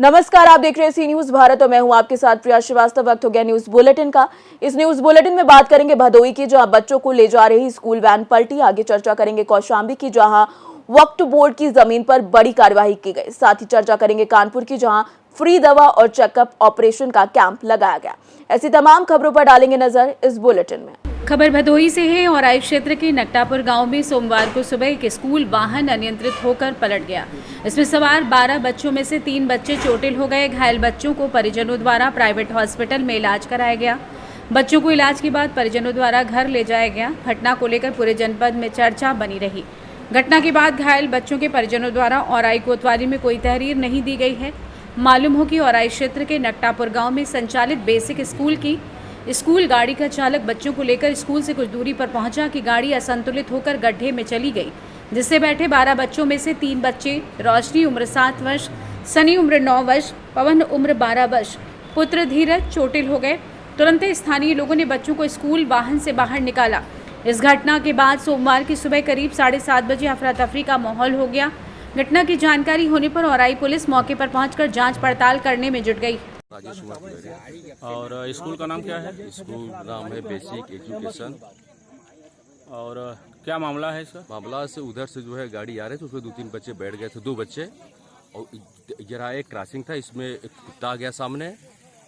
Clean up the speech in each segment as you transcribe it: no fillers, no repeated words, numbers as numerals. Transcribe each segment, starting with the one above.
नमस्कार, आप देख रहे हैं सी न्यूज भारत और मैं हूं आपके साथ प्रिया श्रीवास्तव। वक्त हो गया न्यूज बुलेटिन का। इस न्यूज बुलेटिन में बात करेंगे भदोई की, जहां बच्चों को ले जा रही स्कूल वैन पलटी। आगे चर्चा करेंगे कौशाम्बी की, जहां वक्फ बोर्ड की जमीन पर बड़ी कार्यवाही की गई। साथ ही चर्चा करेंगे कानपुर की, जहां फ्री दवा और चेकअप ऑपरेशन का कैंप लगाया गया। ऐसी तमाम खबरों पर डालेंगे नजर इस बुलेटिन में। खबर भदोई से है। औराई क्षेत्र के नकटापुर गांव में सोमवार को सुबह एक स्कूल वाहन अनियंत्रित होकर पलट गया। इसमें सवार 12 बच्चों में से 3 बच्चे चोटिल हो गए। घायल बच्चों को परिजनों द्वारा प्राइवेट हॉस्पिटल में इलाज कराया गया। बच्चों को इलाज के बाद परिजनों द्वारा घर ले जाया गया। घटना को लेकर पूरे जनपद में चर्चा बनी रही। घटना के बाद घायल बच्चों के परिजनों द्वारा औराई कोतवाली में कोई तहरीर नहीं दी गई है। मालूम हो कि औराई क्षेत्र के नकटापुर गाँव में संचालित बेसिक स्कूल की स्कूल गाड़ी का चालक बच्चों को लेकर स्कूल से कुछ दूरी पर पहुंचा कि गाड़ी असंतुलित होकर गड्ढे में चली गई, जिससे बैठे 12 बच्चों में से 3 बच्चे, रोशनी उम्र 7 वर्ष, सनी उम्र 9 वर्ष, पवन उम्र 12 वर्ष, पुत्र धीरज चोटिल हो गए। तुरंत स्थानीय लोगों ने बच्चों को स्कूल वाहन से बाहर निकाला। इस घटना के बाद सोमवार की सुबह करीब 7:30 बजे अफरा तफरी का माहौल हो गया। घटना की जानकारी होने पर औराई पुलिस मौके पर पहुंचकर जांच पड़ताल करने में जुट गई। राजेश कुमार। और स्कूल का नाम क्या है? स्कूल नाम है बेसिक एजुकेशन। और क्या मामला है इसका? मामला से उधर से जो है गाड़ी आ रही थी, उसमें 2-3 बच्चे बैठ गए थे, 2 बच्चे, और जरा एक क्रॉसिंग था, इसमें एक कुत्ता आ गया सामने।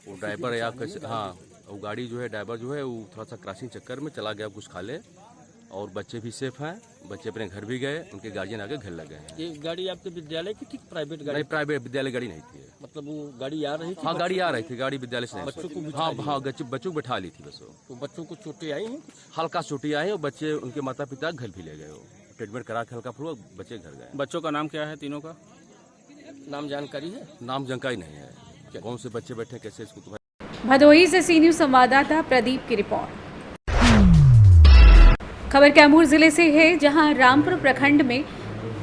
वो ड्राइवर या हाँ, वो गाड़ी जो है ड्राइवर जो है वो थोड़ा सा क्रॉसिंग चक्कर में चला गया कुछ खा ले, और बच्चे भी सेफ हैं। बच्चे अपने घर भी गए, उनके गार्जियन आगे घर लगे हैं। ये गाड़ी आपके विद्यालय की थी? प्राइवेट गाड़ी? नहीं, प्राइवेट विद्यालय गाड़ी नहीं थी। मतलब वो गाड़ी आ रही थी? हाँ, गाड़ी आ रही थी, गाड़ी विद्यालय से नहीं। बच्चों को बच्चों को बैठा ली थी बस। तो बच्चों को चोटें आई हैं? हल्का चोटी आई और बच्चे उनके माता पिता घर भी ले गए। वो ट्रीटमेंट करा के हल्का फुल्का बच्चे घर गए। बच्चों का नाम क्या है? तीनों का नाम जानकारी है? नाम जानकारी नहीं है, कौन से बच्चे बैठे कैसे इसको। भदोई से सी न्यूज संवाददाता प्रदीप की रिपोर्ट। खबर कैमूर जिले से है, जहां रामपुर प्रखंड में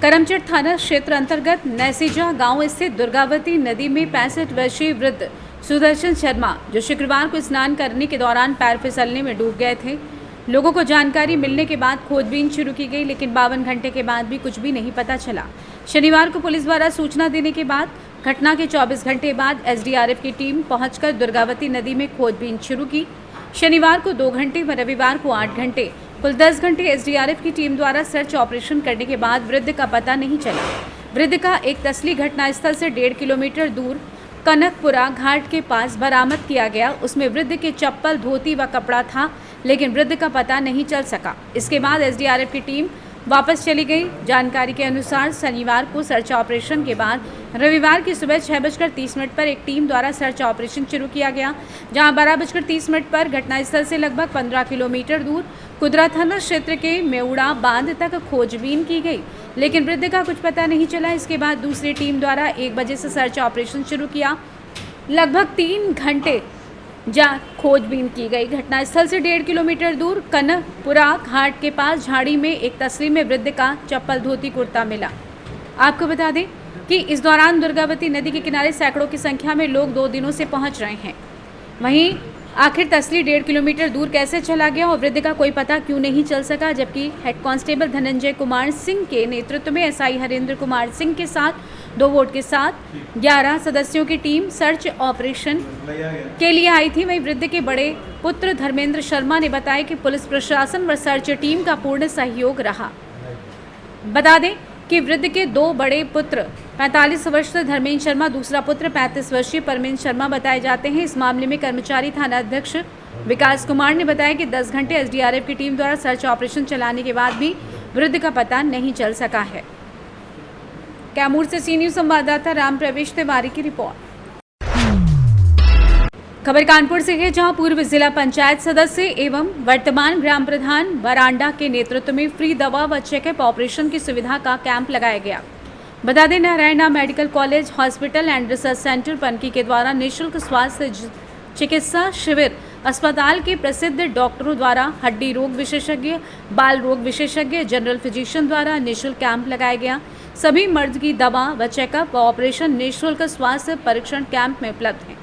करमचट थाना क्षेत्र अंतर्गत नैसीजा गांव स्थित दुर्गावती नदी में 65 वर्षीय वृद्ध सुदर्शन शर्मा, जो शुक्रवार को स्नान करने के दौरान पैर फिसलने में डूब गए थे। लोगों को जानकारी मिलने के बाद खोजबीन शुरू की गई, लेकिन 52 घंटे के बाद भी कुछ भी नहीं पता चला। शनिवार को पुलिस द्वारा सूचना देने के बाद घटना के 24 घंटे बाद एसडीआरएफ की टीम पहुंचकर दुर्गावती नदी में खोजबीन शुरू की। शनिवार को 2 घंटे व रविवार को 8 घंटे, कुल 10 घंटे एसडीआरएफ की टीम द्वारा सर्च ऑपरेशन करने के बाद वृद्ध का पता नहीं चला। वृद्ध का एक तसली घटनास्थल से 1.5 किलोमीटर दूर कनकपुरा घाट के पास बरामद किया गया। उसमें वृद्ध के चप्पल, धोती व कपड़ा था, लेकिन वृद्ध का पता नहीं चल सका। इसके बाद एसडीआरएफ की टीम वापस चली गई। जानकारी के अनुसार शनिवार को सर्च ऑपरेशन के बाद रविवार की सुबह 6:30 पर एक टीम द्वारा सर्च ऑपरेशन शुरू किया गया, जहां 12:30 पर घटनास्थल से लगभग 15 किलोमीटर दूर कुदरा थाना क्षेत्र के मेउड़ा बांध तक खोजबीन की गई, लेकिन वृद्ध का कुछ पता नहीं चला। इसके बाद दूसरी टीम द्वारा 1 बजे से सर्च ऑपरेशन शुरू किया। लगभग 3 घंटे खोजबीन की गई। घटनास्थल से 1.5 किलोमीटर दूर कनकपुरा घाट के पास झाड़ी में एक तसली में वृद्ध का चप्पल, धोती, कुर्ता मिला। आपको बता दें कि इस दौरान दुर्गावती नदी के किनारे सैकड़ों की संख्या में लोग 2 दिनों से पहुंच रहे हैं। वहीं आखिर तसली 1.5 किलोमीटर दूर कैसे चला गया और वृद्ध का कोई पता क्यों नहीं चल सका, जबकि हेड कांस्टेबल धनंजय कुमार सिंह के नेतृत्व में एसआई हरेंद्र कुमार सिंह के साथ 2 बोट के साथ 11 सदस्यों की टीम सर्च ऑपरेशन के लिए आई थी। वहीं वृद्ध के बड़े पुत्र धर्मेंद्र शर्मा ने बताया कि पुलिस प्रशासन व सर्च टीम का पूर्ण सहयोग रहा। बता दें कि वृद्ध के 2 बड़े पुत्र 45 वर्षीय धर्मेंद्र शर्मा, दूसरा पुत्र 35 वर्षीय परमेंद्र शर्मा बताए जाते हैं। इस मामले में कर्मचारी थाना अध्यक्ष विकास कुमार ने बताया कि 10 घंटे एसडीआरएफ की टीम द्वारा सर्च ऑपरेशन चलाने के बाद भी वृद्ध का पता नहीं चल सका है। कैमूर से सी न्यूज संवाददाता राम प्रवेश तिवारी की रिपोर्ट। खबर कानपुर से है, जहां पूर्व जिला पंचायत सदस्य एवं वर्तमान ग्राम प्रधान बरांडा के नेतृत्व में फ्री दवा व चेकअप ऑपरेशन की सुविधा का कैंप लगाया गया। बता दें, Narayana medical college, hospital and research centre Panki के द्वारा निःशुल्क स्वास्थ्य चिकित्सा शिविर अस्पताल के प्रसिद्ध डॉक्टरों द्वारा हड्डी रोग विशेषज्ञ, बाल रोग विशेषज्ञ, जनरल फिजिशियन द्वारा निःशुल्क कैंप लगाया गया। सभी मर्ज की दवा व चेकअप व ऑपरेशन निःशुल्क स्वास्थ्य परीक्षण कैंप में उपलब्ध है।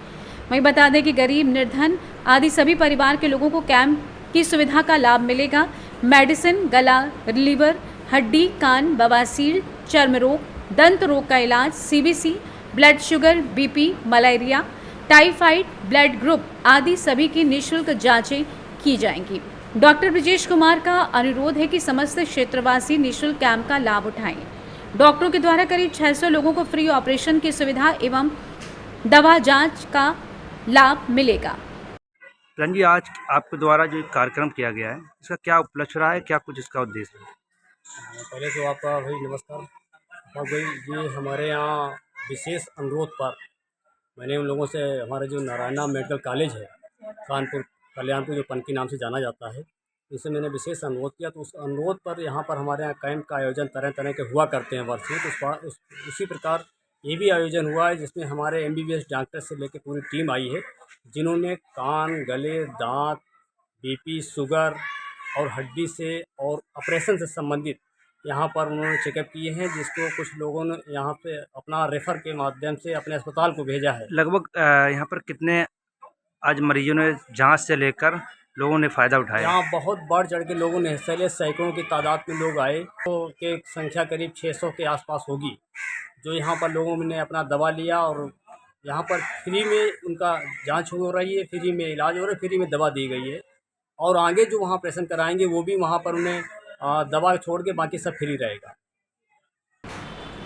वहीं बता दें कि गरीब, निर्धन आदि सभी परिवार के लोगों को कैंप की सुविधा का लाभ मिलेगा। मेडिसिन, गला, लीवर, हड्डी, कान, बवासीर, चर्म रोग, दंत रोग का इलाज, CBC, blood sugar, BP, malaria, typhoid, blood group आदि सभी की निःशुल्क जांचें की जाएंगी। डॉक्टर ब्रजेश कुमार का अनुरोध है कि समस्त क्षेत्रवासी निःशुल्क कैंप का लाभ उठाएं। डॉक्टरों के द्वारा करीब 600 लोगों को फ्री ऑपरेशन की सुविधा एवं दवा जांच का लाभ मिलेगा। रंजी, आज आपके द्वारा जो एक कार्यक्रम किया गया है, इसका क्या उपलक्ष्य रहा है, क्या कुछ इसका उद्देश्य है? पहले तो आपका भाई नमस्कार। और भाई ये हमारे यहाँ विशेष अनुरोध पर मैंने उन लोगों से, हमारे जो नारायणा मेडिकल कॉलेज है कानपुर कल्याणपुर, जो पनकी नाम से जाना जाता है, इससे मैंने विशेष अनुरोध किया। तो उस अनुरोध पर यहाँ पर हमारे यहाँ कैंप का आयोजन तरह तरह के हुआ करते हैं वर्ष में। तो उसी प्रकार ये भी आयोजन हुआ है, जिसमें हमारे MBBS डॉक्टर से लेकर पूरी टीम आई है, जिन्होंने कान, गले, दांत, BP, शुगर और हड्डी से और ऑपरेशन से संबंधित यहाँ पर उन्होंने चेकअप किए हैं, जिसको कुछ लोगों ने यहाँ पे अपना रेफ़र के माध्यम से अपने अस्पताल को भेजा है। लगभग यहाँ पर कितने आज मरीजों ने जांच से लेकर लोगों ने फ़ायदा उठाया? यहाँ बहुत बढ़ चढ़ के लोगों ने हिस्सा लिया, सैकड़ों की तादाद में लोग आए, तो के संख्या करीब 600 के आसपास होगी, जो यहाँ पर लोगों ने अपना दवा लिया और यहाँ पर फ्री में उनका जांच हो रही है, फ्री में इलाज हो रहा है, फ्री में दवा दी गई है। और आगे जो वहाँ ऑपरेशन कराएंगे वो भी वहाँ पर उन्हें दवा छोड़ के बाकी सब फ्री रहेगा।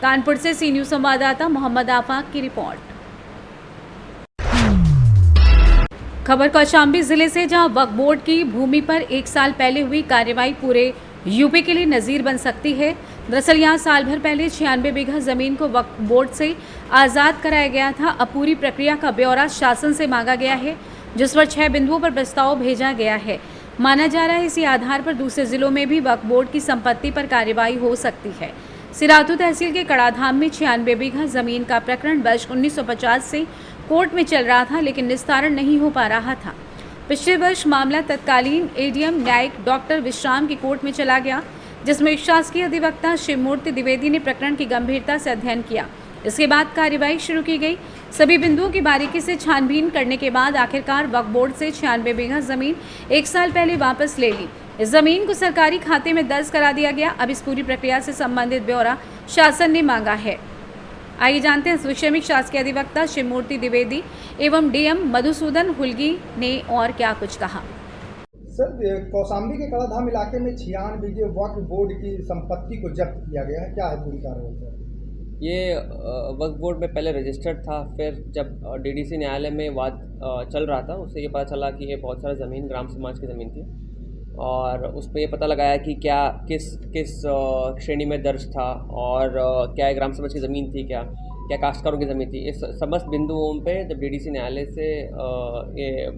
कानपुर से सी न्यूज़ संवाददाता मोहम्मद आफाक की रिपोर्ट। खबर कौशाम्बी जिले से, जहां वक्फ बोर्ड की भूमि पर 1 साल पहले हुई कार्रवाई पूरे यूपी के लिए नज़ीर बन सकती है। दरअसल यहां साल भर पहले 96 बीघा जमीन को वक्फ बोर्ड से आज़ाद कराया गया था। अब पूरी प्रक्रिया का ब्यौरा शासन से मांगा गया है, जिस पर 6 बिंदुओं पर प्रस्ताव भेजा गया है। माना जा रहा है इसी आधार पर दूसरे जिलों में भी वक्फ बोर्ड की संपत्ति पर कार्रवाई हो सकती है। सिराथू तहसील के कड़ाधाम में 96 बीघा जमीन का प्रकरण वर्ष 1950 से कोर्ट में चल रहा था, लेकिन निस्तारण नहीं हो पा रहा था। पिछले वर्ष मामला तत्कालीन ADM न्यायिक डॉक्टर विश्राम की कोर्ट में चला गया, जिसमें शासकीय अधिवक्ता शिवमूर्ति द्विवेदी ने प्रकरण की गंभीरता से अध्ययन किया। इसके बाद कार्रवाई शुरू की गई। सभी बिंदुओं की बारीकी से छानबीन करने के बाद आखिरकार वक्फ बोर्ड से 96 बीघा जमीन 1 साल पहले वापस ले ली। इस जमीन को सरकारी खाते में दर्ज करा दिया गया। अब इस पूरी प्रक्रिया से संबंधित ब्यौरा शासन ने मांगा है। आइए जानते हैं इस विषय में शासकीय अधिवक्ता शिवमूर्ति द्विवेदी एवं DM मधुसूदन हुलगी ने और क्या कुछ कहा। सर, कौशाम्बी के कड़ाधाम इलाके में 96 बीघे वक्फ बोर्ड की संपत्ति को जब्त किया गया है, क्या है पूरी कार्रवाई? ये वक्फ बोर्ड में पहले रजिस्टर्ड था, फिर जब DDC न्यायालय में वाद चल रहा था, उससे ये पता चला कि ये बहुत सारा ज़मीन ग्राम समाज की ज़मीन थी, और उसमें ये पता लगाया कि क्या किस श्रेणी में दर्ज था, और क्या ग्राम समाज की ज़मीन थी, क्या काश्तकारों की ज़मीन थी। इस समस्त बिंदुओं पे जब DDC न्यायालय से ये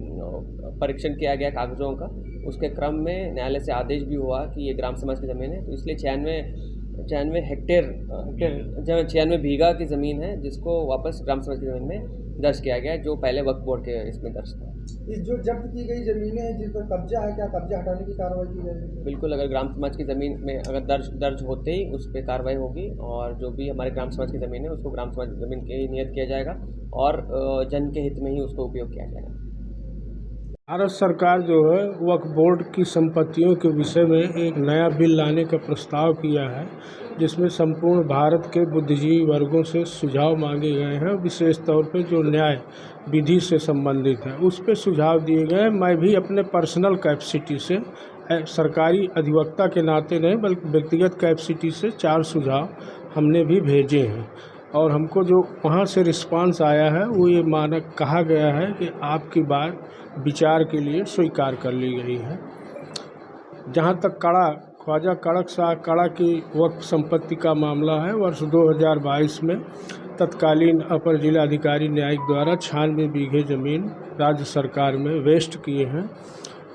परीक्षण किया गया कागज़ों का, उसके क्रम में न्यायालय से आदेश भी हुआ कि ये ग्राम समाज की ज़मीन है। तो इसलिए 96 बीघा की ज़मीन है, जिसको वापस ग्राम समाज की ज़मीन में दर्ज किया गया, जो पहले वक्फ बोर्ड के इसमें दर्ज था। इस जो जब्त की गई ज़मीनें हैं जिस पर कब्जा है, क्या कब्जा हटाने की कार्रवाई की जाएगी? बिल्कुल, अगर ग्राम समाज की ज़मीन में अगर दर्ज होते ही उस पर कार्रवाई होगी, और जो भी हमारे ग्राम समाज की ज़मीन है उसको ग्राम समाज की ज़मीन के ही नियत किया जाएगा, और जन के हित में ही उसको उपयोग किया जाएगा। भारत सरकार जो है वक्फ बोर्ड की संपत्तियों के विषय में एक नया बिल लाने का प्रस्ताव किया है, जिसमें संपूर्ण भारत के बुद्धिजीवी वर्गों से सुझाव मांगे गए हैं। विशेष तौर पे जो न्याय विधि से संबंधित है उस पे सुझाव दिए गए हैं। मैं भी अपने पर्सनल कैपेसिटी से, सरकारी अधिवक्ता के नाते नहीं बल्कि व्यक्तिगत कैपेसिटी से 4 सुझाव हमने भी भेजे हैं, और हमको जो वहाँ से रिस्पांस आया है वो ये कहा गया है कि आपकी बात विचार के लिए स्वीकार कर ली गई है। जहाँ तक ख्वाजा कड़क शाह कड़ा की वक्फ संपत्ति का मामला है, वर्ष 2022 में तत्कालीन अपर जिलाधिकारी न्यायिक द्वारा 96 बीघे ज़मीन राज्य सरकार में वेस्ट किए हैं,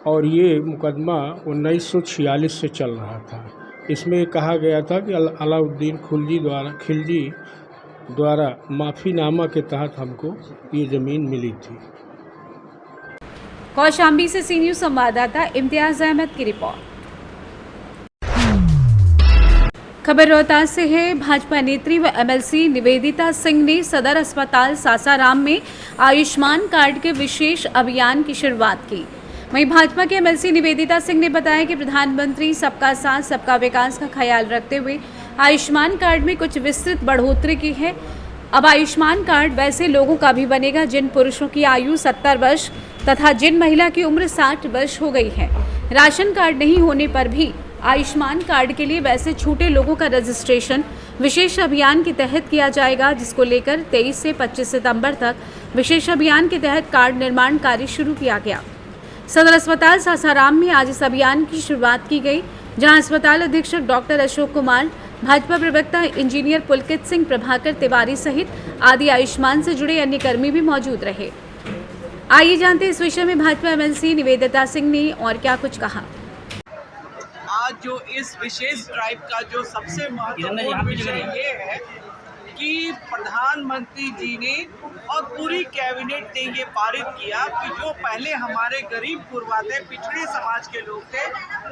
और ये मुकदमा 1946 से चल रहा था। इसमें कहा गया था कि अलाउद्दीन खिलजी द्वारा माफ़ीनामा के तहत हमको ये ज़मीन मिली थी। कौशाम्बी से सी न्यूज़ संवाददाता इम्तियाज़ अहमद की रिपोर्ट। खबर रोहतास से है। भाजपा नेत्री व MLC निवेदिता सिंह ने सदर अस्पताल सासाराम में आयुष्मान कार्ड के विशेष अभियान की शुरुआत की। वहीं भाजपा के MLC निवेदिता सिंह ने बताया कि प्रधानमंत्री सबका साथ सबका विकास का ख्याल रखते हुए आयुष्मान कार्ड में कुछ विस्तृत बढ़ोतरी की है। अब आयुष्मान कार्ड वैसे लोगों का भी बनेगा जिन पुरुषों की आयु 70 वर्ष तथा जिन महिला की उम्र 60 वर्ष हो गई है। राशन कार्ड नहीं होने पर भी आयुष्मान कार्ड के लिए वैसे छूटे लोगों का रजिस्ट्रेशन विशेष अभियान के तहत किया जाएगा, जिसको लेकर 23 से 25 सितंबर तक विशेष अभियान के तहत कार्ड निर्माण कार्य शुरू किया गया। सदर अस्पताल सासाराम में आज इस अभियान की शुरुआत की गई, जहां अस्पताल अधीक्षक डॉक्टर अशोक कुमार, भाजपा प्रवक्ता इंजीनियर पुलकित सिंह, प्रभाकर तिवारी सहित आदि आयुष्मान से जुड़े अन्य कर्मी भी मौजूद रहे। आइए जानते हैं इस विषय में भाजपा एमएलसी निवेदिता सिंह ने और क्या कुछ कहा। आज जो इस विशेष ड्राइव का जो सबसे महत्वपूर्ण विषय ये है कि प्रधानमंत्री जी ने और पूरी कैबिनेट ने ये पारित किया कि जो पहले हमारे गरीब पूर्वाधे पिछड़े समाज के लोग थे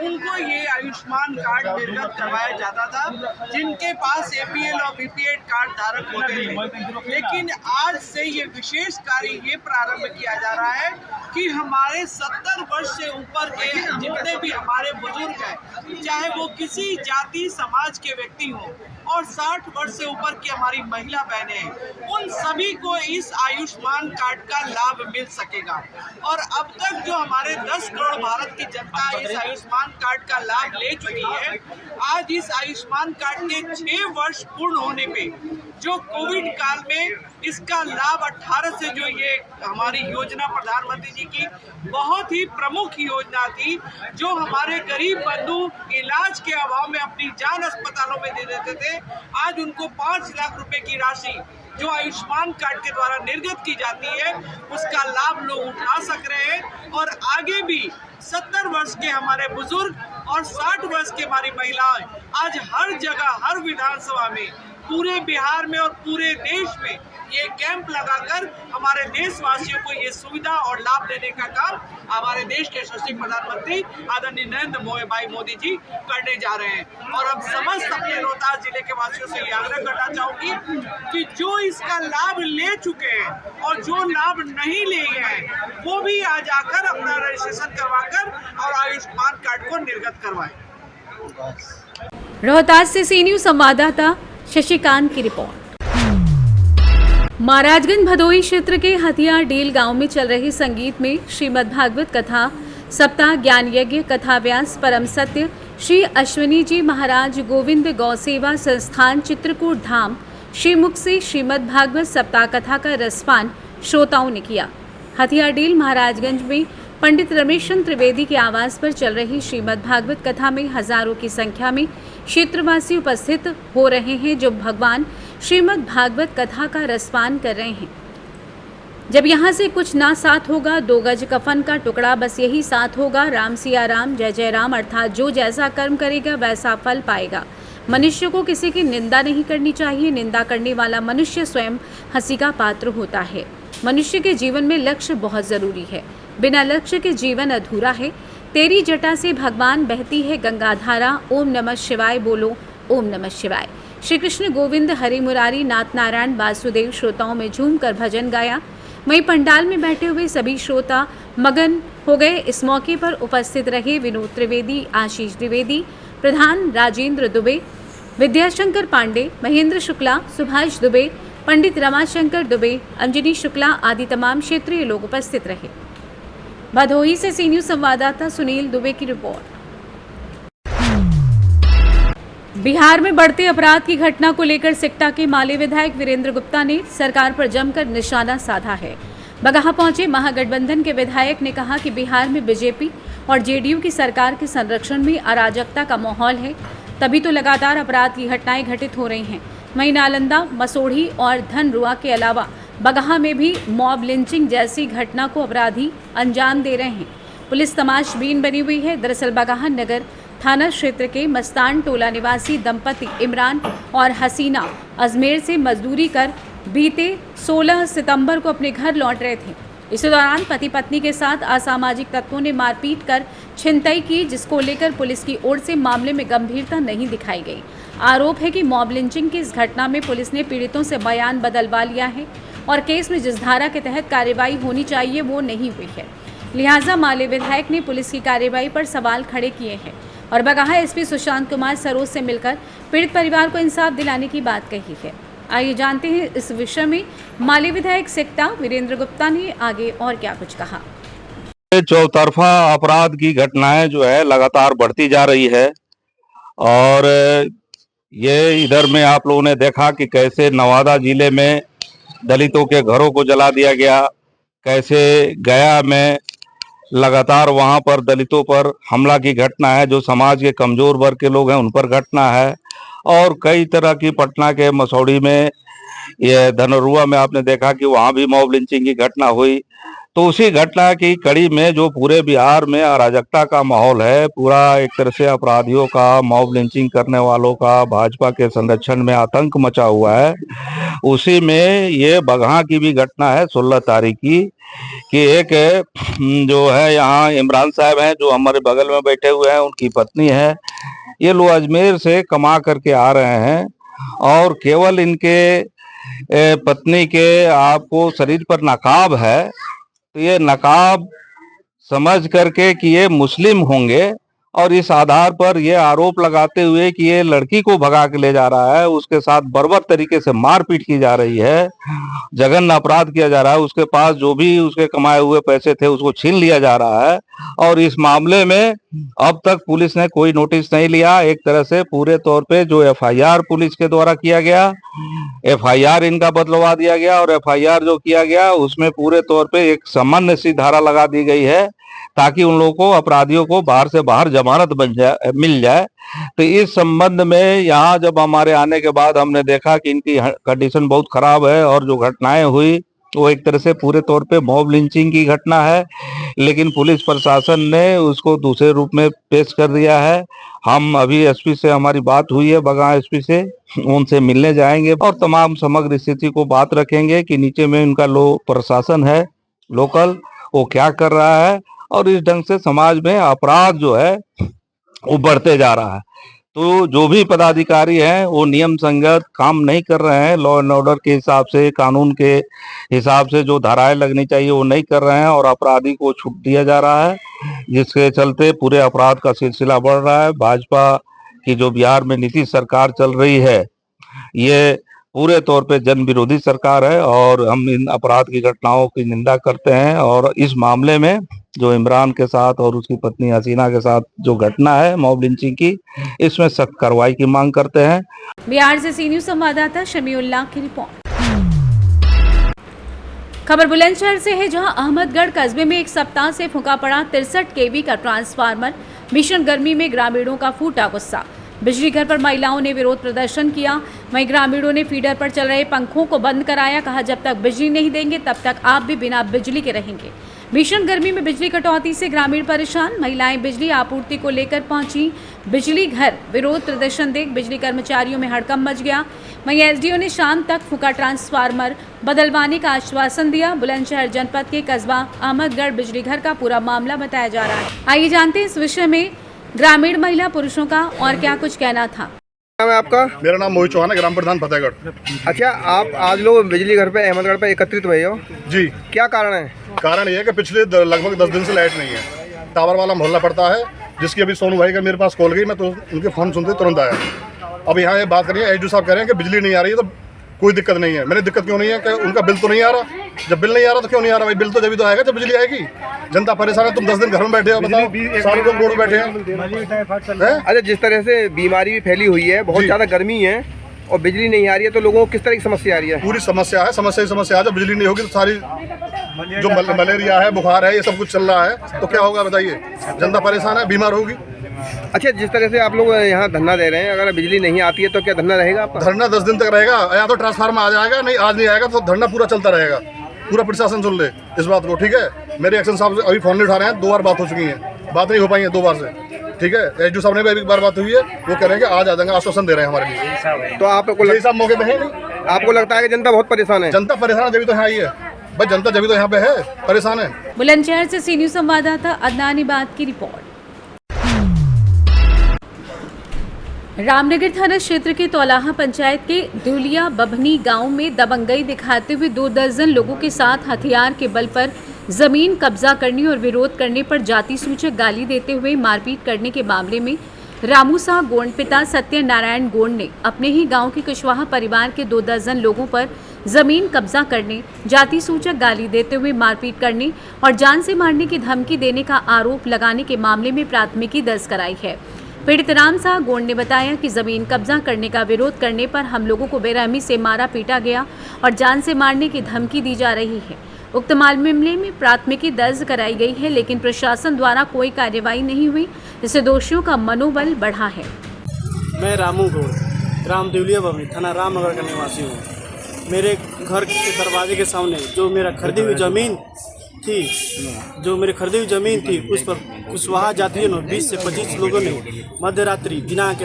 उनको ये आयुष्मान कार्ड निर्गत करवाया जाता था, जिनके पास एपीएल और बीपीएल कार्ड धारक होते थे। लेकिन आज से ये विशेष कार्य ये प्रारंभ किया जा रहा है कि हमारे 70 वर्ष से ऊपर के जितने भी हमारे बुजुर्ग हैं, चाहे वो किसी जाति समाज के व्यक्ति हों और 60 वर्ष से ऊपर की हमारी महिला बहनें हैं, उन सभी को इस आयुष्मान कार्ड का लाभ मिल सकेगा। और अब तक जो हमारे 10 करोड़ भारत की जनता इस आयुष्मान कार्ड का लाभ ले चुकी है, आज इस आयुष्मान कार्ड के 6 वर्ष पूर्ण होने पे जो कोविड काल में इसका लाभ 18 से जो ये हमारी योजना प्रधानमंत्री जी की बहुत ही प्रमुख योजना थी, जो हमारे गरीब बंधु इलाज के अभाव में अपनी जान अस्पतालों में दे देते थे, आज उनको 5 लाख रुपए की राशि जो आयुष्मान कार्ड के द्वारा निर्गत की जाती है उसका लाभ लोग उठा सक रहे हैं। और आगे भी 70 वर्ष के हमारे बुजुर्ग और 60 वर्ष की हमारी महिलाएं आज हर जगह हर विधानसभा में पूरे बिहार में और पूरे देश में ये कैंप लगाकर हमारे देशवासियों को ये सुविधा और लाभ देने का काम हमारे देश के यशस्वी प्रधानमंत्री आदरणीय नरेंद्र भाई मोदी जी करने जा रहे हैं। और अब समस्त अपने रोहतास जिले के वासियों से ये आग्रह करना चाहूंगी कि जो इसका लाभ ले चुके हैं और जो लाभ नहीं ले हैं वो भी आज आकर अपना रजिस्ट्रेशन करवाकर और आयुष्मान कार्ड को निर्गत करवाएं। रोहतास से सी न्यूज़ संवाददाता शशिकांत की रिपोर्ट। महाराजगंज भदोही क्षेत्र के हथियार डील गांव में चल रही संगीत में श्रीमद् भागवत कथा सप्ताह ज्ञान यज्ञ कथा व्यास परम सत्य श्री अश्विनी जी महाराज गोविंद गौसेवा संस्थान चित्रकूट धाम श्रीमुख से श्रीमद् भागवत सप्ताह कथा का रसपान श्रोताओं ने किया। हथियार डील महाराजगंज में पंडित रमेशन त्रिवेदी के आवास पर चल रही श्रीमद् भागवत कथा में हजारों की संख्या में क्षेत्रवासी उपस्थित हो रहे हैं, जो भगवान श्रीमद् भागवत कथा का रसपान कर रहे हैं। जब यहाँ से कुछ ना साथ होगा 2 गज कफन का टुकड़ा, बस यही साथ होगा। राम सिया राम जय जय राम, अर्थात जो जैसा कर्म करेगा वैसा फल पाएगा। मनुष्य को किसी की निंदा नहीं करनी चाहिए, निंदा करने वाला मनुष्य स्वयं हंसी का पात्र होता है। मनुष्य के जीवन में लक्ष्य बहुत जरूरी है, बिना लक्ष्य के जीवन अधूरा है। तेरी जटा से भगवान बहती है गंगाधारा, ओम नमः शिवाय बोलो ओम नमः शिवाय। श्री कृष्ण गोविंद हरि मुरारी नाथ नारायण वासुदेव श्रोताओं में झूमकर भजन गाया। वहीं पंडाल में बैठे हुए सभी श्रोता मगन हो गए। इस मौके पर उपस्थित रहे विनोद त्रिवेदी, आशीष द्विवेदी, प्रधान राजेंद्र दुबे, विद्याशंकर पांडे, महेंद्र शुक्ला, सुभाष दुबे, पंडित रमाशंकर दुबे, अंजनी शुक्ला आदि तमाम क्षेत्रीय लोग उपस्थित रहे। भदोही से सी न्यूज़ संवाददाता सुनील दुबे की रिपोर्ट। बिहार में बढ़ते अपराध की घटना को लेकर सिकटा के माले विधायक वीरेंद्र गुप्ता ने सरकार पर जमकर निशाना साधा है। बगहा पहुंचे महागठबंधन के विधायक ने कहा कि बिहार में बीजेपी और जेडीयू की सरकार के संरक्षण में अराजकता का माहौल है, तभी तो लगातार अपराध की घटनाएं घटित हो रही हैं। वहीं नालंदा, मसोढ़ी और धनरुआ के अलावा बगहा में भी मॉब लिंचिंग जैसी घटना को अपराधी अंजाम दे रहे हैं। पुलिस तमाशबीन बनी हुई है। दरअसल बगहा नगर थाना क्षेत्र के मस्तान टोला निवासी दंपति इमरान और हसीना अजमेर से मजदूरी कर बीते 16 सितंबर को अपने घर लौट रहे थे। इस दौरान पति पत्नी के साथ असामाजिक तत्वों ने मारपीट कर छिनतई की, जिसको लेकर पुलिस की ओर से मामले में गंभीरता नहीं दिखाई गई। आरोप है कि मॉब लिंचिंग की इस घटना में पुलिस ने पीड़ितों से बयान बदलवा लिया है और केस में जिस धारा के तहत कार्रवाई होनी चाहिए वो नहीं हुई है। लिहाजा माले विधायक ने पुलिस की कार्रवाई पर सवाल खड़े किए हैं और बगहा एसपी सुशांत कुमार सरोज से मिलकर पीड़ित परिवार को इंसाफ दिलाने की बात कही है। आइए जानते हैं इस विषय में माली विधायक सिकटा वीरेंद्र गुप्ता ने आगे और क्या कुछ कहा। चौतरफा अपराध की घटनाएं जो है लगातार बढ़ती जा रही है और ये इधर में आप लोगों ने देखा कि कैसे नवादा जिले में दलितों के घरों को जला दिया गया, कैसे गया में लगातार वहां पर दलितों पर हमला की घटना है, जो समाज के कमजोर वर्ग के लोग हैं उन पर घटना है। और कई तरह की पटना के मसौड़ी में, ये धनरुआ में आपने देखा कि वहां भी मॉब लिंचिंग की घटना हुई। तो उसी घटना की कड़ी में जो पूरे बिहार में अराजकता का माहौल है, पूरा एक तरह से अपराधियों का, मॉब लिंचिंग करने वालों का, भाजपा के संरक्षण में आतंक मचा हुआ है, उसी में ये बगहा की भी घटना है 16 तारीख की, कि एक जो है यहाँ इमरान साहब हैं जो हमारे बगल में बैठे हुए हैं, उनकी पत्नी है, ये लोग अजमेर से कमा करके आ रहे हैं और केवल इनके पत्नी के आपको शरीर पर नकाब है, तो ये नकाब समझ करके कि ये मुस्लिम होंगे और इस आधार पर ये आरोप लगाते हुए कि ये लड़की को भगा के ले जा रहा है, उसके साथ बर्बर तरीके से मारपीट की जा रही है, जघन्य अपराध किया जा रहा है, उसके पास जो भी उसके कमाए हुए पैसे थे उसको छीन लिया जा रहा है। और इस मामले में अब तक पुलिस ने कोई नोटिस नहीं लिया। एक तरह से पूरे तौर पे जो एफआईआर पुलिस के द्वारा किया गया, एफआईआर इनका बदलवा दिया गया और एफआईआर जो किया गया उसमें पूरे तौर पे एक सामान्य सी धारा लगा दी गई है ताकि उन लोगों को, अपराधियों को बाहर से बाहर जमानत मिल जाए। तो इस संबंध में यहाँ जब हमारे आने के बाद हमने देखा कि इनकी कंडीशन बहुत खराब है और जो घटनाएं हुई वो एक तरह से पूरे तौर पे मॉब लिंचिंग की घटना है, लेकिन पुलिस प्रशासन ने उसको दूसरे रूप में पेश कर दिया है। हम अभी एसपी से हमारी बात हुई है, बगहा एसपी से, उनसे मिलने जाएंगे और तमाम समग्र स्थिति को बात रखेंगे कि नीचे में उनका प्रशासन है लोकल, वो क्या कर रहा है और इस ढंग से समाज में अपराध जो है वो बढ़ते जा रहा है। तो जो भी पदाधिकारी हैं वो नियम संगत काम नहीं कर रहे हैं, लॉ एंड ऑर्डर के हिसाब से, कानून के हिसाब से जो धाराएं लगनी चाहिए वो नहीं कर रहे हैं और अपराधी को छूट दिया जा रहा है, जिसके चलते पूरे अपराध का सिलसिला बढ़ रहा है। भाजपा की जो बिहार में नीतीश सरकार चल रही है, ये पूरे तौर पे जन विरोधी सरकार है और हम इन अपराध की घटनाओं की निंदा करते हैं और इस मामले में जो इमरान के साथ और उसकी पत्नी हसीना के साथ जो घटना है मॉब लिंचिंग की, इसमें सख्त कार्रवाई की मांग करते हैं। बिहार से सी न्यूज संवाददाता शमीउल्लाह की रिपोर्ट। खबर बुलंदशहर से है, जहां अहमदगढ़ कस्बे में एक सप्ताह से फूंका पड़ा 63 केवी का ट्रांसफार्मर। भीषण गर्मी में ग्रामीणों का फूटा गुस्सा। बिजली घर पर महिलाओं ने विरोध प्रदर्शन किया। वहीं ग्रामीणों ने फीडर पर चल रहे पंखों को बंद कराया। कहा, जब तक बिजली नहीं देंगे तब तक आप भी बिना बिजली के रहेंगे। भीषण गर्मी में बिजली कटौती से ग्रामीण परेशान। महिलाएं बिजली आपूर्ति को लेकर पहुंची बिजली घर। विरोध प्रदर्शन देख बिजली कर्मचारियों में हड़कंप मच गया। वहीं एसडीओ ने शाम तक फूका ट्रांसफार्मर बदलवाने का आश्वासन दिया। बुलंदशहर जनपद के कस्बा अहमदगढ़ बिजली घर का पूरा मामला बताया जा रहा है। आइए जानते हैं इस विषय में ग्रामीण महिला पुरुषों का और क्या कुछ कहना था। नाम है आपका? मेरा नाम मोहित चौहान है, ग्राम प्रधान फतेहगढ़। अच्छा, आप आज लोग बिजली घर पे अहमदगढ़ पे एकत्रित हुए हो जी? क्या कारण है? कारण ये है कि पिछले लगभग 10 दिन से लाइट नहीं है। टावर वाला मोहल्ला पड़ता है, जिसकी अभी सोनू भाई का मेरे पास कॉल गई, मैं तो उनके फोन सुनते तुरंत आया। अब यहाँ ये बात करिए, एसडीओ साहब कह रहे हैं कि बिजली नहीं आ रही है, तो कोई दिक्कत नहीं है। मैंने दिक्कत क्यों नहीं है कि उनका बिल तो नहीं आ रहा। जब बिल नहीं आ रहा तो क्यों नहीं आ रहा भाई? बिल तो जब भी तो आएगा जब बिजली आएगी। जनता परेशान है, तुम 10 दिन घर में बैठे हो, बताओ, सारे लोग रोड बैठे हैं। अच्छा, जिस तरह से बीमारी भी फैली हुई है, बहुत ज़्यादा गर्मी है और बिजली नहीं आ रही है, तो लोगों को किस तरह की समस्या आ रही है? पूरी समस्या है, समस्या ही समस्या है। जब बिजली नहीं होगी तो सारी जो मलेरिया है, बुखार है, ये सब कुछ चल रहा है, तो क्या होगा बताइए? जनता परेशान है, बीमार होगी। अच्छा, जिस तरह से आप लोग यहाँ धरना दे रहे हैं, अगर बिजली नहीं आती है तो क्या धरना रहेगा आपका? धरना 10 दिन तक रहेगा। या तो ट्रांसफार्मर आ जाएगा, नहीं आज नहीं आएगा तो धरना पूरा चलता रहेगा। पूरा प्रशासन सुन ले इस बात को, ठीक है? मेरे एक्शन साहब से अभी फोन नहीं उठा रहे हैं, 2 बार बात हो चुकी है, बात नहीं हो पाई है 2 बार से, ठीक है? एसडीओ साहब ने भी एक बार बात हुई है, वो कह रहे हैं कि आज आ जाएंगे, आश्वासन दे रहे हैं हमारे लिए। तो आपको साहब मौके पे है नहीं? आपको लगता है कि जनता बहुत परेशान है? जनता परेशान है, जब तो यहाँ आई है भाई, जनता जब तो यहाँ पे है, परेशान है। बुलंदशहर से सी न्यूज संवाददाता अदनान इबाद की रिपोर्ट। रामनगर थाना क्षेत्र के तौलाहा पंचायत के दुलिया बभनी गांव में दबंगई दिखाते हुए 2 दर्जन लोगों के साथ हथियार के बल पर जमीन कब्जा करने और विरोध करने पर जाति सूचक गाली देते हुए मारपीट करने के मामले में रामूसा गोंड पिता सत्यनारायण गोंड ने अपने ही गांव के कुशवाहा परिवार के 2 दर्जन लोगों पर जमीन कब्जा करने, जाति सूचक गाली देते हुए मारपीट करने और जान से मारने की धमकी देने का आरोप लगाने के मामले में प्राथमिकी दर्ज कराई है। पीड़ित रामसा गोंड ने बताया कि जमीन कब्जा करने का विरोध करने पर हम लोगों को बेरहमी से मारा पीटा गया और जान से मारने की धमकी दी जा रही है। उक्त मामले में प्राथमिकी दर्ज कराई गई है, लेकिन प्रशासन द्वारा कोई कार्यवाही नहीं हुई, जिससे दोषियों का मनोबल बढ़ा है। मैं रामू गौड़, ग्राम देवलिया बबनी, थाना रामनगर का निवासी हूँ। मेरे घर के दरवाजे के सामने जो मेरा खरीदी हुई ज़मीन थी, उस पर कुशवाहा जातियों ने 20 से 25 लोगों ने मध्य रात्रि दिनांक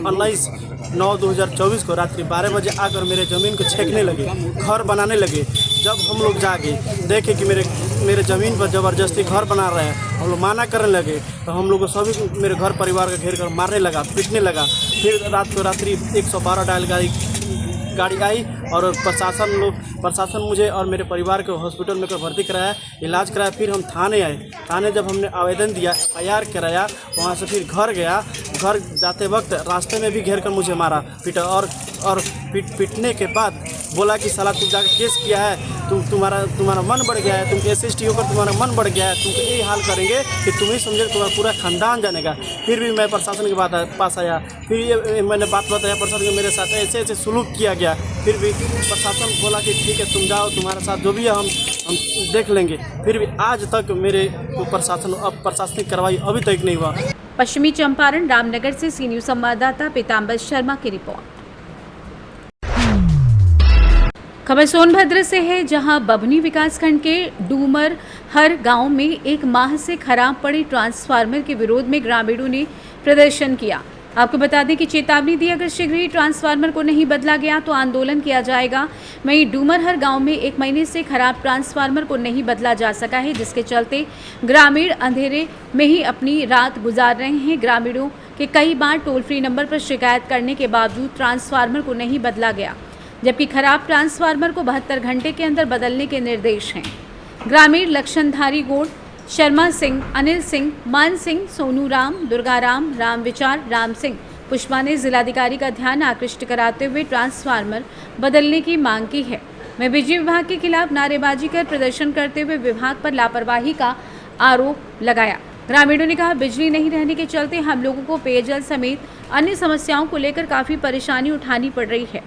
19/9/2024 को रात्रि 12 बजे आकर मेरे ज़मीन को छेकने लगे, घर बनाने लगे। जब हम लोग जाके देखे कि मेरे ज़मीन पर ज़बरदस्ती घर बना रहे हैं, हम लोग माना करने लगे, तो हम लोग सभी मेरे घर परिवार का घेर कर मारने लगा, पीटने लगा। फिर रात्रि 112 डायल गाड़ी आई और प्रशासन मुझे और मेरे परिवार को हॉस्पिटल में भर्ती कराया, इलाज कराया। फिर हम थाने आए। थाने जब हमने आवेदन दिया, FIR कराया, वहाँ से फिर घर गया। घर जाते वक्त रास्ते में भी घेर कर मुझे मारा पीटा और पीटने के बाद बोला कि साला तू जाकर केस किया है, तुम्हारा मन बढ़ गया है, तुम SST होकर तुम्हारा मन बढ़ गया है, तुमको यही हाल करेंगे कि तुम ही समझे, तुम्हारा पूरा खानदान जानेगा। फिर भी मैं प्रशासन के पास आया, फिर ये मैंने बात बताया प्रशासन के, मेरे साथ ऐसे ऐसे सुलूक किया गया। फिर भी प्रशासन बोला कि ठीक है तुम जाओ, तुम्हारे साथ जो भी है हम देख लेंगे। फिर भी आज तक मेरे प्रशासनिक कार्रवाई अभी तक नहीं हुआ। पश्चिमी चंपारण रामनगर से सी न्यूज़ संवाददाता पीताम्बर शर्मा की रिपोर्ट। खबर सोनभद्र से है, जहां बभनी विकासखंड के डूमर हर गांव में 1 माह से खराब पड़े ट्रांसफार्मर के विरोध में ग्रामीणों ने प्रदर्शन किया। आपको बता दें कि चेतावनी दी, अगर शीघ्र ही ट्रांसफार्मर को नहीं बदला गया तो आंदोलन किया जाएगा। वहीं डूमरहर गांव में 1 महीने से खराब ट्रांसफार्मर को नहीं बदला जा सका है, जिसके चलते ग्रामीण अंधेरे में ही अपनी रात गुजार रहे हैं। ग्रामीणों के कई बार टोल फ्री नंबर पर शिकायत करने के बावजूद ट्रांसफार्मर को नहीं बदला गया, जबकि खराब ट्रांसफार्मर को 72 घंटे के अंदर बदलने के निर्देश हैं। ग्रामीण लक्षणधारी गोड़, शर्मा सिंह, अनिल सिंह, मान सिंह, सोनू राम, दुर्गा राम, राम विचार, राम सिंह, पुष्पा ने जिलाधिकारी का ध्यान आकृष्ट कराते हुए ट्रांसफार्मर बदलने की मांग की है। मैं बिजली विभाग के खिलाफ नारेबाजी कर प्रदर्शन करते हुए विभाग पर लापरवाही का आरोप लगाया। ग्रामीणों ने कहा, बिजली नहीं रहने के चलते हम लोगों को पेयजल समेत अन्य समस्याओं को लेकर काफ़ी परेशानी उठानी पड़ रही है।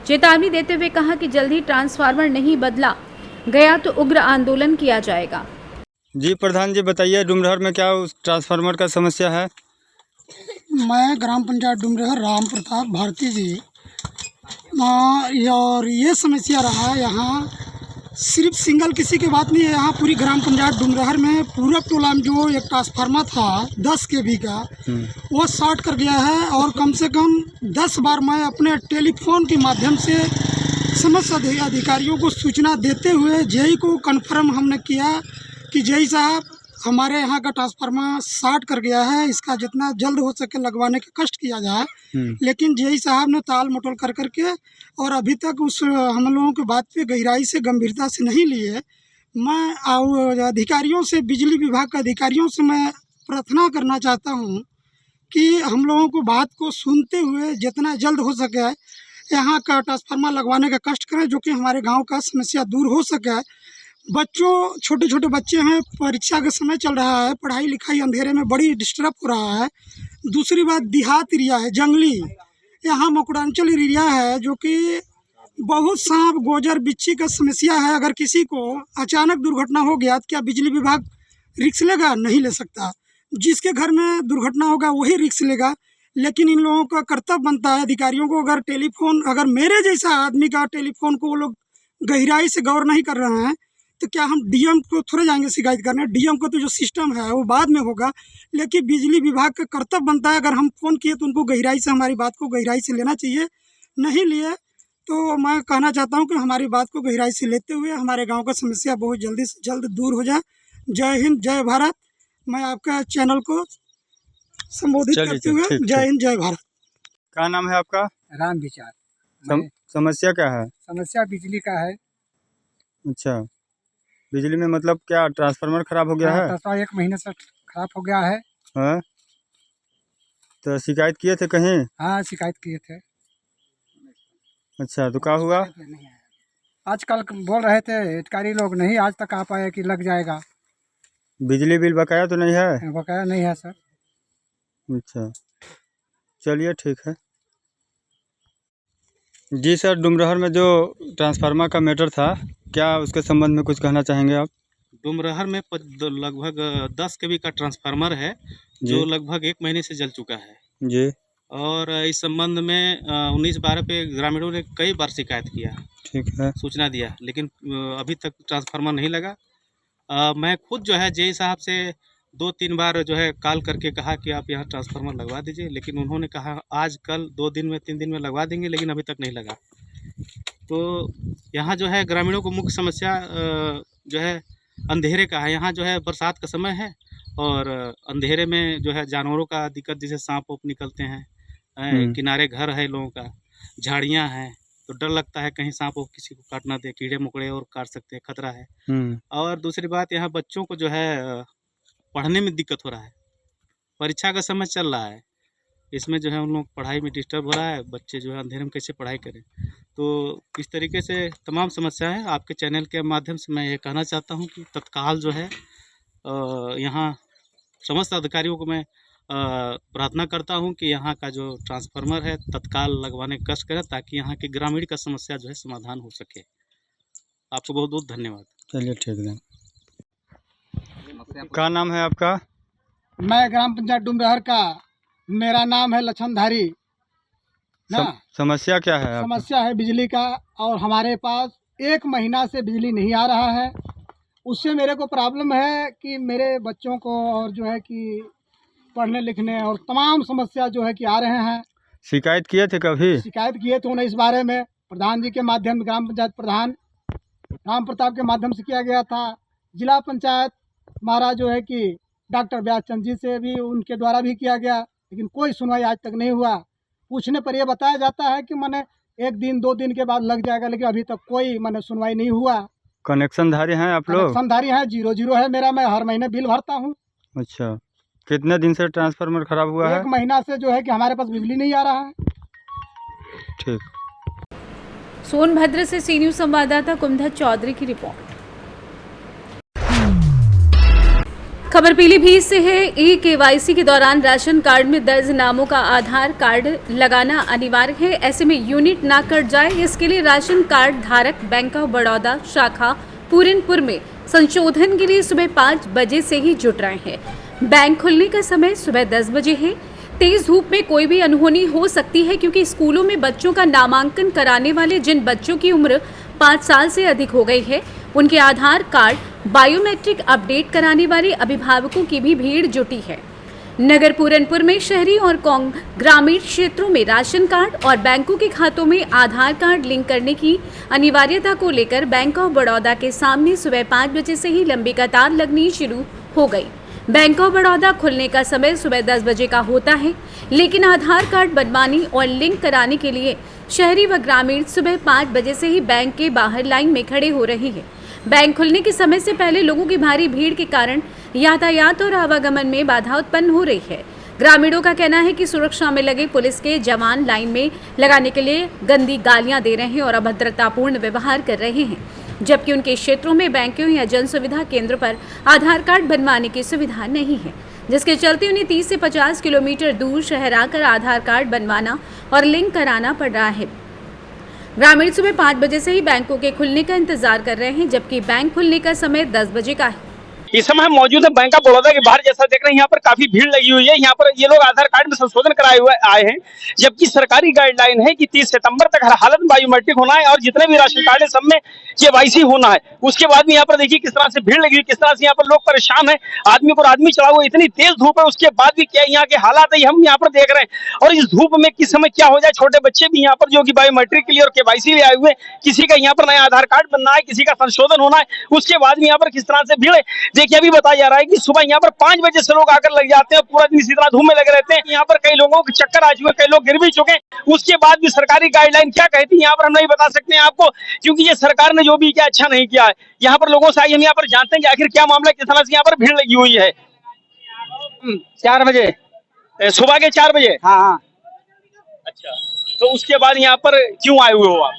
चेतावनी देते हुए कहा कि जल्द ही ट्रांसफार्मर नहीं बदला गया तो उग्र आंदोलन किया जाएगा। जी प्रधान जी बताइए, डुमरहर में क्या उस ट्रांसफार्मर का समस्या है? मैं ग्राम पंचायत डुमरहर राम प्रताप भारती जी, और ये समस्या रहा यहाँ सिर्फ सिंगल किसी की बात नहीं है। यहाँ पूरी ग्राम पंचायत डुमरहर में पूरब टोला में जो एक ट्रांसफार्मर था 10 kV का, वो शॉर्ट कर गया है। और कम से कम 10 बार मैं अपने टेलीफोन के माध्यम से समस्त अधिकारियों को सूचना देते हुए जेई को कन्फर्म हमने किया कि जेई साहब हमारे यहाँ का ट्रांसफार्मर शॉर्ट कर गया है, इसका जितना जल्द हो सके लगवाने का कष्ट किया जाए। लेकिन जेई साहब ने ताल मटोल कर करके और अभी तक उस हम लोगों की बात पे गहराई से गंभीरता से नहीं लिए। मैं अधिकारियों से, बिजली विभाग के अधिकारियों से मैं प्रार्थना करना चाहता हूँ कि हम लोगों को बात को सुनते हुए जितना जल्द हो सके यहाँ का ट्रांसफार्मर लगवाने का कष्ट करें, जो कि हमारे गाँव का समस्या दूर हो सके। बच्चों, छोटे छोटे बच्चे हैं, परीक्षा का समय चल रहा है, पढ़ाई लिखाई अंधेरे में बड़ी डिस्टर्ब हो रहा है। दूसरी बात, देहात एरिया है, जंगली, यहाँ मकुड़ांचल एरिया है, जो कि बहुत सांप गोजर बिच्छी का समस्या है। अगर किसी को अचानक दुर्घटना हो गया तो क्या बिजली विभाग रिस्क लेगा? नहीं ले सकता। जिसके घर में दुर्घटना होगा वही रिस्क लेगा। लेकिन इन लोगों का कर्तव्य बनता है अधिकारियों को, अगर टेलीफोन, अगर मेरे जैसा आदमी का टेलीफोन को वो लोग गहराई से गौर नहीं कर रहे हैं तो क्या हम डीएम को थोड़े जाएंगे शिकायत करने? डीएम को तो जो सिस्टम है वो बाद में होगा, लेकिन बिजली विभाग का कर्तव्य बनता है, अगर हम फ़ोन किए तो उनको गहराई से, हमारी बात को गहराई से लेना चाहिए। नहीं लिए तो मैं कहना चाहता हूँ कि हमारी बात को गहराई से लेते हुए हमारे गाँव का समस्या बहुत जल्दी से जल्द दूर हो जाए। जय हिंद, जय भारत। मैं आपका चैनल को संबोधित करते हुए जय हिंद, जय भारत। क्या नाम है आपका? राम विचार। समस्या क्या है? समस्या बिजली का है। अच्छा, बिजली में मतलब क्या ट्रांसफार्मर खराब हो गया है? ट्रांसफार्मर 1 महीने से खराब हो गया है। हाँ? तो शिकायत किए थे कहीं? हाँ शिकायत किए थे। अच्छा, तो क्या हुआ? आजकल बोल रहे थे अधिकारी लोग, नहीं आज तक आ पाए कि लग जाएगा। बिजली बिल बकाया तो नहीं है? बकाया नहीं है सर। अच्छा, चलिए ठीक है। जी सर, डुमरहर में जो ट्रांसफार्मर का मैटर था, क्या उसके संबंध में कुछ कहना चाहेंगे आप? डुमरहर में लगभग 10 kV का ट्रांसफार्मर है जो लगभग 1 महीने से जल चुका है जी। और इस संबंध में 19/12 पे ग्रामीणों ने कई बार शिकायत किया, ठीक है, सूचना दिया, लेकिन अभी तक ट्रांसफार्मर नहीं लगा। मैं खुद जो है जेई साहब से 2-3 बार जो है कॉल करके कहा कि आप यहाँ ट्रांसफार्मर लगवा दीजिए, लेकिन उन्होंने कहा आज कल 2 दिन में 3 दिन में लगवा देंगे, लेकिन अभी तक नहीं लगा। तो यहाँ जो है ग्रामीणों को मुख्य समस्या जो है अंधेरे का है। यहाँ जो है बरसात का समय है और अंधेरे में जो है जानवरों का दिक्कत, जैसे सांप वाप निकलते हैं, किनारे घर है लोगों का, झाड़ियाँ हैं, तो डर लगता है कहीं सांप वाप किसी को काट ना दे, कीड़े मकोड़े और काट सकते हैं, खतरा है। और दूसरी बात, यहाँ बच्चों को जो है पढ़ने में दिक्कत हो रहा है। परीक्षा का समय चल रहा है, इसमें जो है उन लोग पढ़ाई में डिस्टर्ब हो रहा है, बच्चे जो है अंधेरे में कैसे पढ़ाई करें। तो इस तरीके से तमाम समस्याएं हैं। आपके चैनल के माध्यम से मैं ये कहना चाहता हूं कि तत्काल जो है यहाँ समस्त अधिकारियों को मैं प्रार्थना करता हूं कि यहाँ का जो ट्रांसफार्मर है तत्काल लगवाने का कष्ट करें, ताकि यहाँ के ग्रामीण का समस्या जो है समाधान हो सके। आपको बहुत बहुत धन्यवाद। चलिए ठीक है। क्या नाम है आपका? मैं ग्राम पंचायत डुमरहर का, मेरा नाम है लछनधारी ना। समस्या क्या है आपका? समस्या है बिजली का, और हमारे पास 1 महीना से बिजली नहीं आ रहा है। उससे मेरे को प्रॉब्लम है कि मेरे बच्चों को और जो है कि पढ़ने लिखने और तमाम समस्या जो है कि आ रहे हैं। शिकायत किए थे कभी? शिकायत किए थे उन्हें इस बारे में, प्रधान जी के माध्यम, ग्राम पंचायत प्रधान राम प्रताप के माध्यम से किया गया था। जिला पंचायत हमारा जो है कि डॉक्टर व्यासचंद जी से भी, उनके द्वारा भी किया गया, लेकिन कोई सुनवाई आज तक नहीं हुआ। पूछने पर यह बताया जाता है कि मैंने 1 दिन 2 दिन के बाद लग जाएगा, लेकिन अभी तक कोई मैंने सुनवाई नहीं हुआ। कनेक्शनधारी हैं आप लोग? कनेक्शनधारी हैं, 0 है मेरा, मैं हर महीने बिल भरता हूँ। अच्छा, कितने दिन से ट्रांसफार्मर खराब हुआ है? 1 महीना से जो है कि हमारे पास बिजली नहीं आ रहा है। ठीक। सोनभद्र से सी न्यूज़ संवाददाता कुमधा चौधरी की रिपोर्ट। खबर पीलीभीत से है। ई-केवाईसी के दौरान राशन कार्ड में दर्ज नामों का आधार कार्ड लगाना अनिवार्य है। ऐसे में यूनिट ना कट जाए, इसके लिए राशन कार्ड धारक बैंक ऑफ बड़ौदा शाखा पूरनपुर में संशोधन के लिए सुबह 5 बजे से ही जुट रहे हैं। बैंक खुलने का समय सुबह 10 बजे है। तेज धूप में कोई भी अनहोनी हो सकती है, क्योंकि स्कूलों में बच्चों का नामांकन कराने वाले जिन बच्चों की उम्र 5 साल से अधिक हो गई है, उनके आधार कार्ड बायोमेट्रिक अपडेट कराने वाले अभिभावकों की भी भीड़ जुटी है। नगर पूरनपुर में शहरी और ग्रामीण क्षेत्रों में राशन कार्ड और बैंकों के खातों में आधार कार्ड लिंक करने की अनिवार्यता को लेकर बैंक ऑफ बड़ौदा के सामने सुबह 5 बजे से ही लंबी कतार लगनी शुरू हो गई। बैंक ऑफ बड़ौदा खुलने का समय सुबह 10 बजे का होता है, लेकिन आधार कार्ड बनवाने और लिंक कराने के लिए शहरी व ग्रामीण सुबह 5 बजे से ही बैंक के बाहर लाइन में खड़े हो रहे हैं। बैंक खुलने के समय से पहले लोगों की भारी भीड़ के कारण यातायात और आवागमन में बाधा उत्पन्न हो रही है। ग्रामीणों का कहना है कि सुरक्षा में लगे पुलिस के जवान लाइन में लगाने के लिए गंदी गालियां दे रहे हैं और अभद्रतापूर्ण व्यवहार कर रहे हैं, जबकि उनके क्षेत्रों में बैंकों या जन सुविधा केंद्र पर आधार कार्ड बनवाने की सुविधा नहीं है, जिसके चलते उन्हें 30 से 50 किलोमीटर दूर शहर आकर आधार कार्ड बनवाना और लिंक कराना पड़ रहा है। ग्रामीण सुबह 5 बजे से ही बैंकों के खुलने का इंतजार कर रहे हैं, जबकि बैंक खुलने का समय 10 बजे का है। इस समय हम मौजूद है बैंक ऑफ बड़ौदा के बाहर। जैसा देख रहे हैं यहाँ पर काफी भीड़ लगी हुई है। यहाँ पर ये लोग आधार कार्ड में संशोधन कराए हुए आए हैं, जबकि सरकारी गाइडलाइन है कि 30 सितंबर तक हर हालत में बायोमेट्रिक होना है और जितने भी राशन कार्ड है सब में केवाईसी होना है। उसके बाद में यहाँ पर देखिए किस तरह से भीड़ लगी हुई, किस तरह से यहाँ पर लोग परेशान है, आदमी पर आदमी चढ़ा हुआ, इतनी तेज धूप है, उसके बाद भी क्या यहाँ के हालात है हम यहाँ पर देख रहे हैं। और इस धूप में किस समय क्या हो जाए, छोटे बच्चे भी यहाँ पर जो कि बायोमेट्रिक के लिए और केवाईसी ले आए हुए, किसी का यहाँ पर नया आधार कार्ड बनना है, किसी का संशोधन होना है, उसके बाद में यहाँ पर किस तरह से भीड़ है। देखिए अभी बताया जा रहा है कि सुबह यहाँ पर 5 बजे से लोग आकर लग जाते हैं, पूरा दिन इसी तरह धूप में लगे रहते हैं। यहाँ पर कई लोगों के चक्कर आ चुके हैं, कई लोग गिर भी चुके हैं। उसके बाद भी सरकारी गाइडलाइन क्या कहती है यहाँ पर हम नहीं बता सकते हैं आपको, क्योंकि ये सरकार ने जो भी किया अच्छा नहीं किया है। यहाँ पर लोगों से आइए हम यहाँ पर जानते हैं कि आखिर क्या मामला, किस तरह से यहाँ पर भीड़ लगी हुई है। 4 बजे सुबह के 4 बजे? हाँ हाँ। अच्छा, तो उसके बाद यहाँ पर क्यों आए हुए हो आप?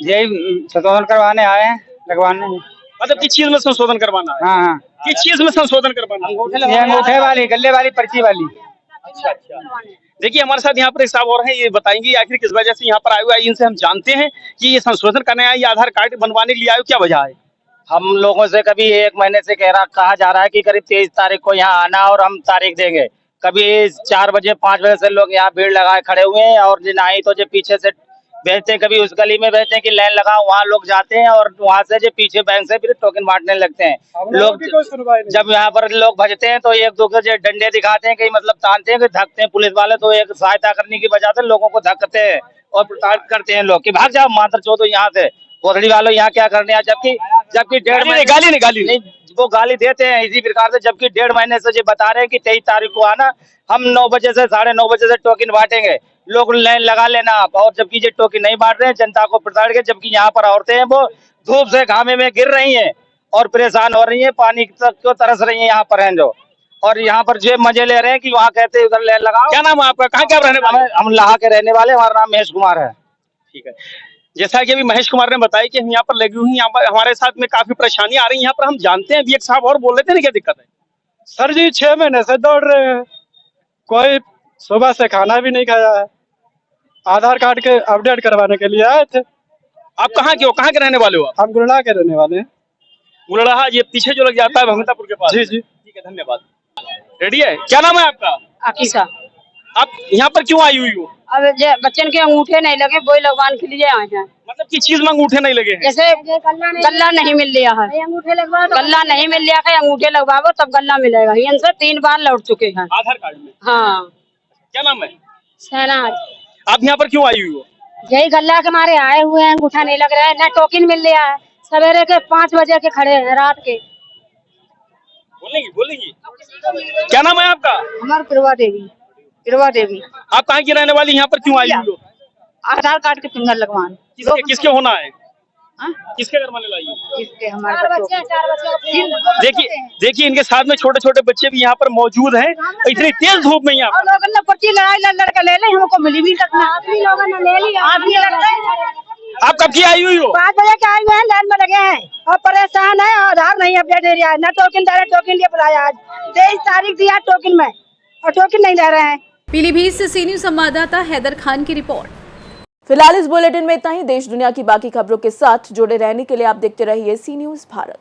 यही संशोधन करवाने आए हैं, लगवाने। मतलब किस चीज में संशोधन करवाना है? हाँ हाँ। किस चीज में संशोधन करवाना है? ये अंगूठे वाली, गले वाली, पर्ची वाली। अच्छा अच्छा। देखिए हमारे साथ यहाँ पर एक साहब और हैं, ये बताएंगे आखिर किस वजह से यहाँ पर आए हुए हैं। इनसे हम जानते हैं कि ये संशोधन करने आए, ये आधार कार्ड बनवाने के लिए आए हो, क्या वजह है? हम लोगों से कभी 1 महीने से कहा जा रहा है कि करीब 23 तारीख को यहाँ आना और हम तारीख देंगे। कभी 4 बजे 5 बजे से लोग यहाँ भीड़ लगाए खड़े हुए हैं और जिन आई तो जो पीछे से भेजते हैं, कभी उस गली में भेजते हैं कि लाइन लगाओ, वहाँ लोग जाते हैं और वहाँ से जो पीछे बैंक से फिर टोकन बांटने लगते हैं। लोग जब यहाँ पर लोग भजते हैं तो एक दूसरे से डंडे दिखाते हैं, कहीं मतलब तानते हैं, धकते हैं पुलिस वाले, तो एक सहायता करने की वजह से लोगों को धकते हैं और प्रताड़ित करते हैं लोग कि भाग जाओ मातर चो, तो यहाँ से कोथड़ी वालों यहाँ क्या करने आए, जबकि गाली नहीं वो गाली देते हैं इसी प्रकार से, जबकि 1.5 महीने से जो बता रहे हैं कि 23 तारीख को आना, हम 9 बजे से 9:30 बजे से टोकन बांटेंगे, लोग लाइन लगा लेना आप। और जबकि ये टोकन नहीं बांट रहे हैं, जनता को प्रताड़ित के, जबकि यहाँ पर औरतें हैं वो धूप से घामे में गिर रही हैं और परेशान हो रही हैं, पानी तक को तरस रही हैं यहाँ पर हैं जो, और यहाँ पर जो मजे ले रहे हैं कि वहाँ कहते उधर लाइन लगाओ। क्या नाम है आपका, कहाँ क्या रहने वाले? हम लाहा के रहने वाले, हमारा नाम महेश कुमार है। ठीक है, जैसा कि अभी महेश कुमार ने बताया कि हम यहाँ पर लगी हुई, यहाँ पर हमारे साथ में काफी परेशानी आ रही है यहाँ पर, हम जानते हैं। अभी एक साहब और बोल रहे थे ना, क्या दिक्कत है? सर जी 6 महीने से दौड़ रहे हैं, कोई सुबह से खाना भी नहीं खाया है। आधार कार्ड के अपडेट करवाने के लिए आए थे। आप कहाँ के हो, कहाँ के रहने वाले हो? हम गुरड़ा के रहने वाले हैं। गुरड़ा, ये पीछे जो लग जाता है भगवंतापुर के पास? जी जी। ठीक है, धन्यवाद। रेडी है? क्या नाम है आपका? अकीसा। आप यहाँ पर क्यों आई हुई हो? अब बच्चन के अंगूठे नहीं लगे, वही लगवाने के लिए आए हैं। मतलब किस चीज में अंगूठे नहीं लगे हैं? जैसे गल्ला नहीं मिल रहा है, अंगूठे लगवा, गल्ला नहीं मिल रहा है, अंगूठे लगवाओ तब गल्ला मिलेगा। इनसे 3 बार लौट चुके हैं आधार कार्ड में। हाँ। क्या नाम है? शहनाज। आप यहाँ पर क्यों आई हुई हो? यही गल्ला के मारे आए हुए हैं, अंगूठा नहीं लग रहा है, न टोकन मिल रहा है। सवेरे के 5 बजे के खड़े हैं, रात के। बोलेंगी। क्या नाम है आपका? हमारा प्रभा देवी। आप कहाँ की रहने वाली, यहाँ पर क्यों आई हुई हो? आधार कार्ड के फिंगर लगवान। किसके होना है? किसके घर वाले लाई हो? किसके? हमारे बच्चे। देखिए इनके साथ में छोटे छोटे बच्चे भी यहाँ पर मौजूद हैं। इतनी तेज धूप में यहाँ लोगों ने पर्ची लड़के ले ली, हमको मिली भी तक ना। आदमी लोगों ने ले ली, आदमी आप कब की आई हुई हो? 5 बजे के आए हुए हैं, लाइन में लगे हैं और परेशान है। आधार नहीं अपडेट दे रहा है, न टोकन दे रहे, टोकन लिए बुलाया आज 23 तारीख दिया टोकन में और टोकन नहीं ले रहे हैं। पीलीभीत से सी न्यूज़ संवाददाता हैदर खान की रिपोर्ट। फिलहाल इस बुलेटिन में इतना ही। देश दुनिया की बाकी खबरों के साथ जुड़े रहने के लिए आप देखते रहिए सी न्यूज़ भारत।